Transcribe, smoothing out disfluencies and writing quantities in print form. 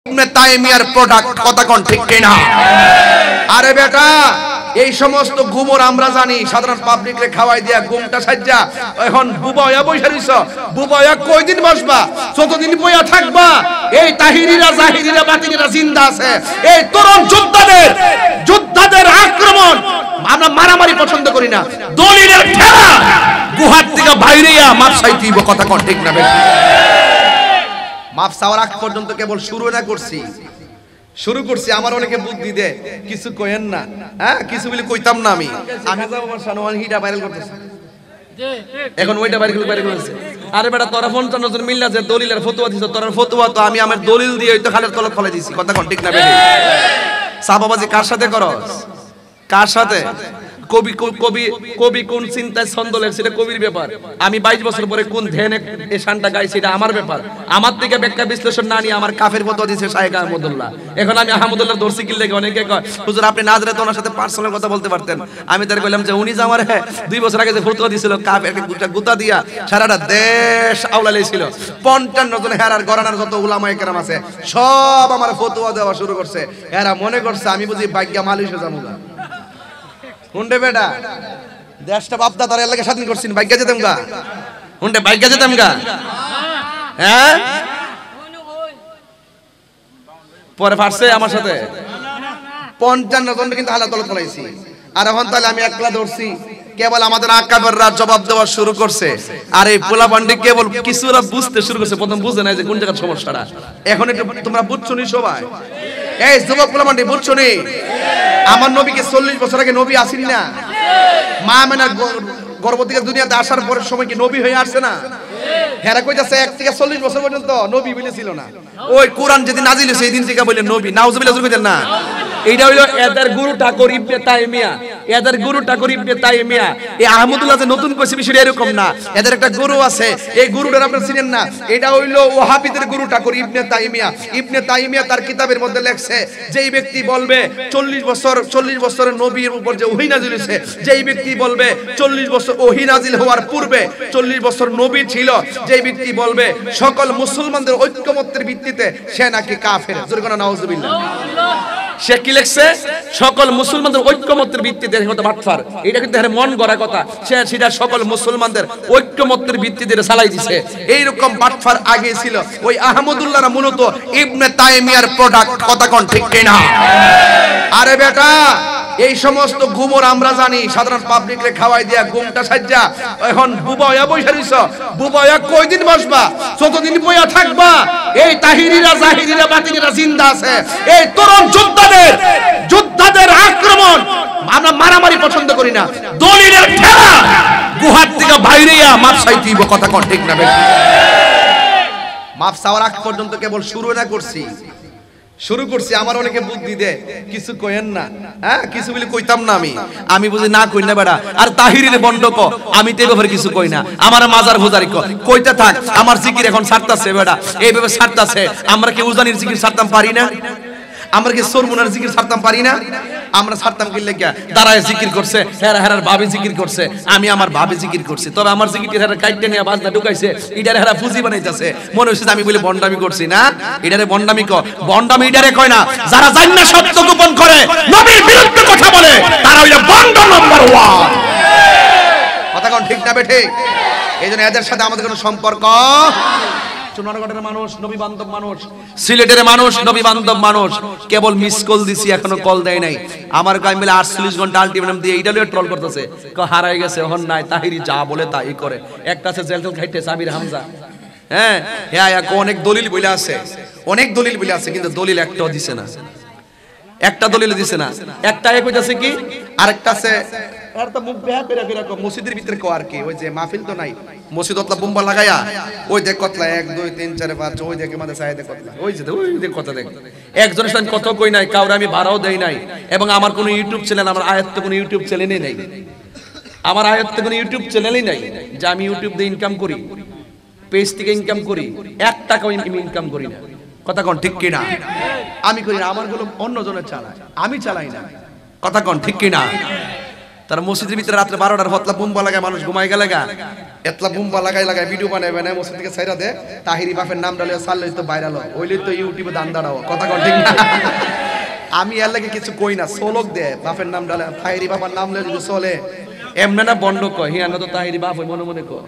ইবনে তাইমিয়ার product, কথা কোন ঠিক কিনা? আরে বেটা, এই সমস্ত গুমর আমরা জানি, সাধারণ পাবলিকরে খাওয়াই দিয়া গুমটা সাজ্জা এখন বুবায়া বইসা রইছ। বুবায়া কয়দিন বসবা? যতদিন বইয়া থাকবা এই তাহিরিরা জাহিরিরা বাতিনিরা জিন্দা আছে। এই তরুণ যোদ্ধাদের আক্রমণ আমরা মারামারি পছন্দ করি না, দলিলের ঠেলা গুহার থেকে বাইরেয়া মাপ চাইতেইব, কথা কোন ঠিক না? বেটা, মাপ চাওয়ার আগ পর্যন্ত কেবল শুরু করছি। আমার অনেকে বুদ্ধি দে, কিছু কইেন না, হ্যাঁ কিছু বলে কইতাম না। আমি যাবো সানোয়ান হিটা ভাইরাল করতেছে, এখন ওইটা ভাইরাল করেছে। আরে বেটা, তোরা 55 জন মিল্লা যে দলিলের ফতোয়া দিছ, তোর ফতোয়া তো আমি আমার দলিল দিয়ে ওই তো খালের তলত ফেলে দিছি, কথা কোন ঠিক না? বেটা, সাহাবাবাজি কার সাথে করস? কার সাথে? কবি কোন চিন্তায় ছন্দ লেখছে এটা কবির ব্যাপার। আমি 22 বছর পরে কোন ধ্যানে এই শানটা গাইছি এটা আমার ব্যাপার। আমার থেকে ব্যাখ্যা বিশ্লেষণ না নিয়ে আমার কাফের ফতোয়া দিয়েছে শায়েখ আহমদুল্লাহ। এখন আমি আহমদুল্লাহ দর্শি কিল লেগে অনেকে কয় হুজুর আপনি নাজরে তো ওনার সাথে পার্সোনাল কথা বলতে পারতেন। আমি তার কইলাম যে উনি যে আমার 2 বছর আগে যে ফতোয়া দিছিল কাফের গুতা দিয়া সারাটা দেশ আউলালে ছিল। 55 জন হেরার গরানার যত উলামায়ে কেরাম আছে সব আমার ফতোয়া দেওয়া শুরু করছে। এরা মনে করছে আমি বুঝি ভাগ্যা মালয়েশিয়া যামুগা। হুন্ডে বেটা, দেশটা বাপদা তার এলাকা স্বাধীন করছেন, ভাগ্য যেতাম গা। হুন্ডে ভাগ্য যেতাম গা, হ্যাঁ পরে ফারছে আমার সাথে 55 জন কিন্তু হালা তলে ফলাইছি। আর এখন তাহলে আমি একলা ধরছি, কেবল আমাদের আকাবেররা জবাব দেওয়া শুরু করছে। আর এই পোলা পান্ডি কেবল কিছুরা বুঝতে শুরু করছে, প্রথম বুঝে নাই যে কোন জায়গার সমস্যাটা। এখন একটু তোমরা বুঝছো নি সবাই? এই যুবক পোলা পান্ডি বুঝছো নি? আমার নবীকে 40 বছর আগে নবী আসেন না? মা মেনা গর্ভবতী দুনিয়াতে আসার পরের সময় কি নবী হয়ে আসছে না? হেরা কইতাছে 1 থেকে 40 বছর পর্যন্ত নবী বলে ছিল না। ওই কোরআন যেদিন নাজিল হইছে সেই দিন থেকে বলে নবী। নাউজুবিল্লাহ কইতেন না? এইটা হইলো এদের গুরু ঠাকুর ইবনে তাইমিয়া। এদের গুরু ঠাকুর ইবনে তাইমিয়া। এই আহমদুল্লাহ যে নতুন কইছে বিষয়টা এরকম না। এদের একটা গুরু আছে, এই গুরুটার আপনারা চিনেন না। এটা হইলো ওয়াহাবিদের গুরু ঠাকুর ইবনে তাইমিয়া। ইবনে তাইমিয়া তার কিতাবের মধ্যে লেখছে যেই ব্যক্তি বলবে 40 বছরের নবীর উপর যে ওহী নাজিল হইছে, যেই ব্যক্তি বলবে 40 বছর ওহী নাজিল হওয়ার পূর্বে 40 বছর নবী ছিল, যেই ব্যক্তি বলবে সকল মুসলমানদের ঐক্যমত্যের ভিত্তিতে সে নাকি কাফের। জোরে কোন নাউজুবিল্লাহ। সে কি লিখছে? সকল মুসলমানদের ঐক্যমত্যের ভিত্তিতে বাটফার। এটা কিন্তু মন গড়া কথা। সে সেটা সকল মুসলমানদের ঐক্যমত্যের ভিত্তিতে চালাই দিছে। এইরকম বাটফার আগে ছিল। ওই আহমদুল্লাহরা মূলত ইবনে তাইমিয়ার প্রোডাক্ট, কথা কোন ঠিক কিনা? আরে বেটা, এই সমস্ত গুমর আমরা জানি, সাধারণ পাবলিকরে খাওয়াই দিয়া গুমটা সাজ্জা এখন বুবায়া বইসা রইছ। বুবায়া কয়দিন বসবা? যতদিন বইয়া থাকবা এই তাহিরিরা জাহিরিরা বাতিনিরা জিন্দা আছে। এই তরুণ যোদ্ধাদের আক্রমণ আমরা মারামারি পছন্দ করি না, দলিলের ঠেলা গুহার থেকে বাইরেয়া মাপ চাইতেইব, কথা কোন ঠিক না? বেটা, মাপ চাওয়ার আগ পর্যন্ত কেবল শুরু করছি। আমার অনেকে বুদ্ধি দে, কিছু কইেন না, হ্যাঁ কিছু বলে কইতাম না। আমি বুঝি না কই না বেটা। আর তাহিরির বন্ডক আমি তো এই ব্যাপারে কিছু কই না। আমার মাজার ভোজারি কইতে থাক। আমার জিকির এখন ছাড়তাছে বেটা, এইভাবে ছাড়তাছে। আমরা কি উজানির জিকির ছাড়তাম পারি না? আমরা কি সরমুনার জিকির ছাড়তাম পারি না? আমরা ছাড়তাম কি লেগে? দাঁড়ায় জিকির করছে, হেরার ভাবে জিকির করছে, আমি আমার ভাবে জিকির করছি। তবে আমার জিকির হেরা কাইটে নিয়ে বাজনা ঢুকাইছে, এটারে হেরা ফুজি বানাইতেছে। মনে হচ্ছে আমি বলে বন্ডামি করছি না। এটারে বন্ডামি বন্ডামি এটারে কয় না যারা জান না সত্য গোপন করে, নবীর বিরুদ্ধে কথা বলে, তারা হইলো বন্ড নাম্বার 1। কথা কোন ঠিক না? বেঠে এইজন্য এদের সাথে আমাদের কোনো সম্পর্ক। চুনারগড়ের মানুষ নবী বান্ধব মানুষ, সিলেটের মানুষ নবী বান্ধব মানুষ। কেবল মিস কল দিছি, এখনো কল দেয় নাই। আমার গায়ে মিলে 48 ঘন্টা আলটিমেটাম দিয়ে এইটা লিয়ে ট্রল করতেছে, হারাই গেছে হন নাই। তাহিরি যা বলে তাই করে। একটা আছে জেলটেল খাইতে সাবির হামজা, হ্যাঁ অনেক দলিল বলে আছে, কিন্তু দলিল একটাও দিছে না। একটা দলিল দিছে না। একটা এক হইতাছে কি, আরেকটা আছে আর তো মুখ বেহা পেরা পেরা মসজিদের ভিতরে কো আর কি, ওই যে মাহফিল তো নাই, মসজিদ অতলা বোম্বা লাগায়া ওই দেখ কতলা 1 2 3 4 5 ওই দেখে মাঝে সাইডে কতলা, ওই দেখ কথা দেখ। একজনের সাথে কত কই নাই, কাউরে আমি ভাড়াও দেই নাই। এবং আমার কোনো ইউটিউব চ্যানেল, আমার আয়াত কোনো ইউটিউব চ্যানেলই নাই। আমার আয়াতে কোনো ইউটিউব চ্যানেলই নাই যে আমি ইউটিউব দিয়ে ইনকাম করি, পেজ থেকে ইনকাম করি। 1 টাকাও ইনকাম করি না। কথা কোন ঠিক কিনা? আমি করি না, আমার গুলো অন্য জনের চালায়, আমি চালাই না। কথা কোন ঠিক কিনা? তারা মসজিদের ভিতরে রাত্রে 12টার হতলা বুম্বা লাগায় মানুষ ঘুমাই গেলে গা এতলা বুম্বা লাগায় ভিডিও বানাবে না মসজিদ থেকে ছাইরা দে তাহিরি বাপের নাম ডালে সাল্লাই তো ভাইরাল হইলে তো ইউটিউবে দান দাঁড়াও কথা কন ঠিক না আমি এর লাগে কিছু কই না সোলক দে বাপের নাম ডালে তাহিরি বাবার নাম লয়ে যদি চলে এমনে না বন্ধ কয় হিয়া না তো তাহিরি বাপ মনে মনে কয়